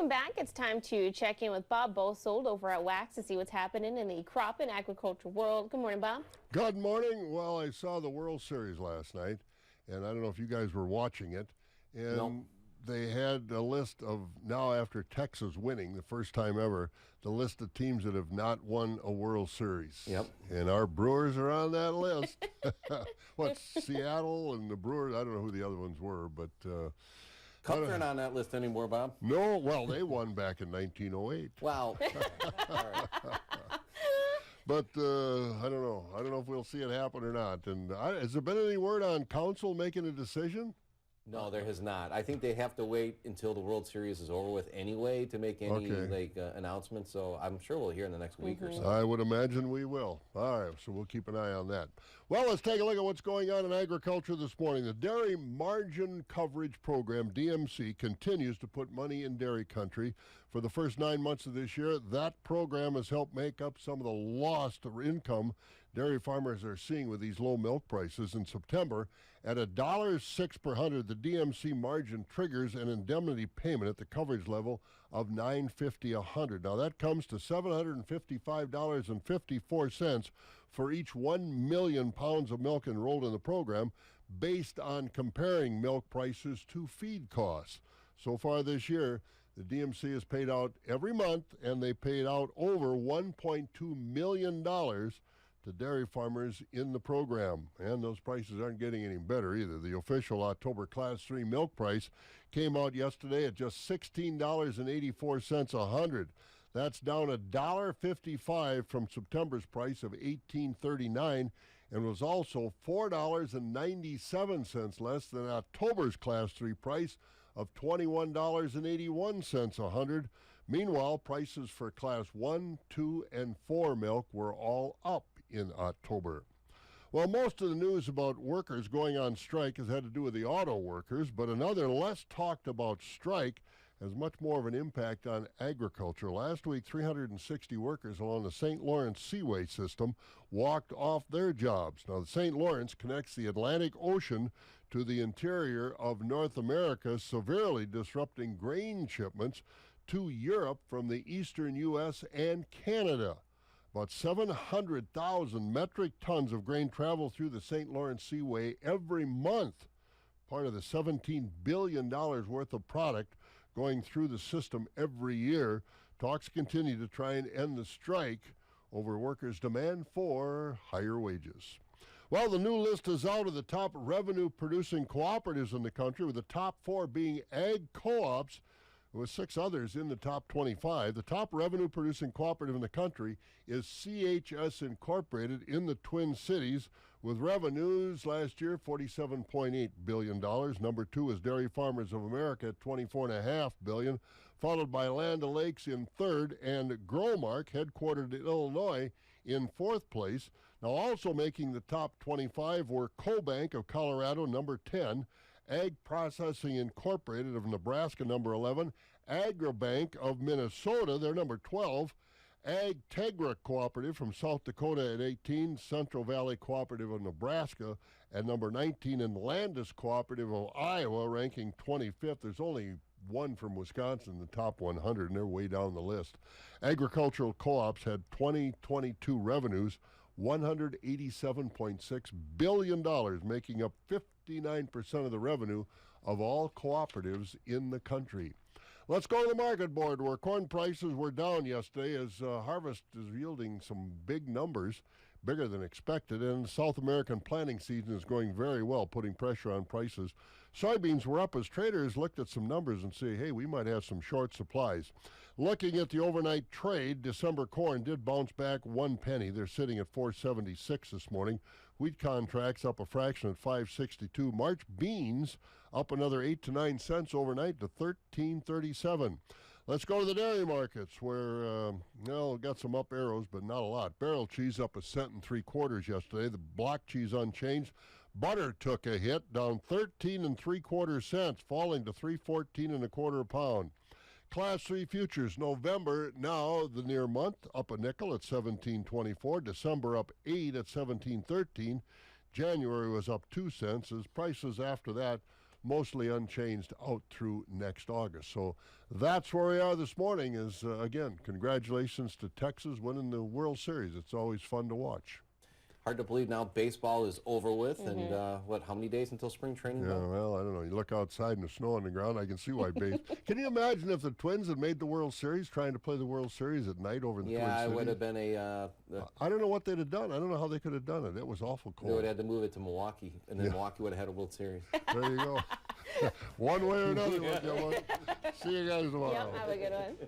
Welcome back. It's time to check in with Bob Bosold over at Wax to see what's happening in the crop and agriculture world. Good morning, Bob. Good morning. Well, I saw the World Series last night, and I don't know if you guys were watching it. And No. they had a list of, now after Texas winning, the first time ever, the list of teams that have not won a World Series. Yep. And our Brewers are on that list. What, Seattle and the Brewers? I don't know who the other ones were, but... Cubs aren't on that list anymore, Bob. no, well, they won back in 1908. Wow. All right. But I don't know. I don't know if we'll see it happen or not. And has there been any word on council making a decision? No, there has not. I think they have to wait until the World Series is over with anyway to make any announcements. So I'm sure we'll hear in the next week or so. I would imagine we will. All right, so we'll keep an eye on that. Well, let's take a look at what's going on in agriculture this morning. The Dairy Margin Coverage Program, DMC, continues to put money in dairy country. For the first 9 months of this year, that program has helped make up some of the lost income dairy farmers are seeing with these low milk prices. In September, at $1.06 per hundred, the DMC margin triggers an indemnity payment at the coverage level of $9.50 a hundred. Now that comes to $755.54 for each 1 million pounds of milk enrolled in the program, based on comparing milk prices to feed costs. So far this year, the DMC has paid out every month, and they paid out over $1.2 million to dairy farmers in the program. And those prices aren't getting any better either. The official October Class 3 milk price came out yesterday at just $16.84 a hundred. That's down $1.55 from September's price of $18.39, and was also $4.97 less than October's Class 3 price of $21.81 a hundred. Meanwhile, prices for Class 1, 2, and 4 milk were all up in October. Well, most of the news about workers going on strike has had to do with the auto workers, but another less talked about strike has much more of an impact on agriculture. Last week, 360 workers along the St. Lawrence Seaway system walked off their jobs. Now, the St. Lawrence connects the Atlantic Ocean to the interior of North America, severely disrupting grain shipments to Europe from the eastern U.S. and Canada. About 700,000 metric tons of grain travel through the St. Lawrence Seaway every month, part of the $17 billion worth of product going through the system every year. Talks continue to try and end the strike over workers' demand for higher wages. Well, the new list is out of the top revenue-producing cooperatives in the country, with the top 4 being ag co-ops, with 6 others in the top 25. The top revenue-producing cooperative in the country is CHS Incorporated in the Twin Cities, with revenues last year $47.8 billion. Number 2 is Dairy Farmers of America at $24.5 billion, followed by Land O'Lakes in third, and Growmark, headquartered in Illinois, in fourth place. Now also making the top 25 were CoBank of Colorado, number 10, Ag Processing Incorporated of Nebraska, number 11, Agribank of Minnesota, they're number 12, Ag Tegra Cooperative from South Dakota at 18, Central Valley Cooperative of Nebraska at number 19, and Landis Cooperative of Iowa ranking 25th. There's only one from Wisconsin, the top 100, and they're way down the list. Agricultural co-ops had 2022 revenues $187.6 billion, making up 59% of the revenue of all cooperatives in the country. Let's go to the market board, where corn prices were down yesterday as harvest is yielding some big numbers, bigger than expected, and South American planting season is going very well, putting pressure on prices. Soybeans were up as traders looked at some numbers and say, hey, we might have some short supplies. Looking at the overnight trade, December corn did bounce back 1 penny. They're sitting at $4.76 this morning. Wheat contracts up a fraction at $5.62. March beans up another 8 to 9 cents overnight to $13.37. Let's go to the dairy markets, where, got some up arrows, but not a lot. Barrel cheese up 1 3/4 cents yesterday. The block cheese unchanged. Butter took a hit, down 13 3/4 cents, falling to $3.14 a pound. Class 3 futures, November, now the near month, up a nickel at $17.24. December up 8 at $17.13. January was up 2 cents, as prices after that mostly unchanged out through next August. So that's where we are this morning is, again, congratulations to Texas winning the World Series. It's always fun to watch. Hard to believe now baseball is over with, and how many days until spring training? Yeah, well, I don't know. You look outside and the snow on the ground, I can see why Can you imagine if the Twins had made the World Series, trying to play the World Series at night over in the Twin Cities? Yeah, it would have been I don't know what they'd have done. I don't know how they could have done it. It was awful cold. They would have had to move it to Milwaukee, and then Milwaukee would have had a World Series. There you go. One way or another. See you guys tomorrow. Yep, have a good one.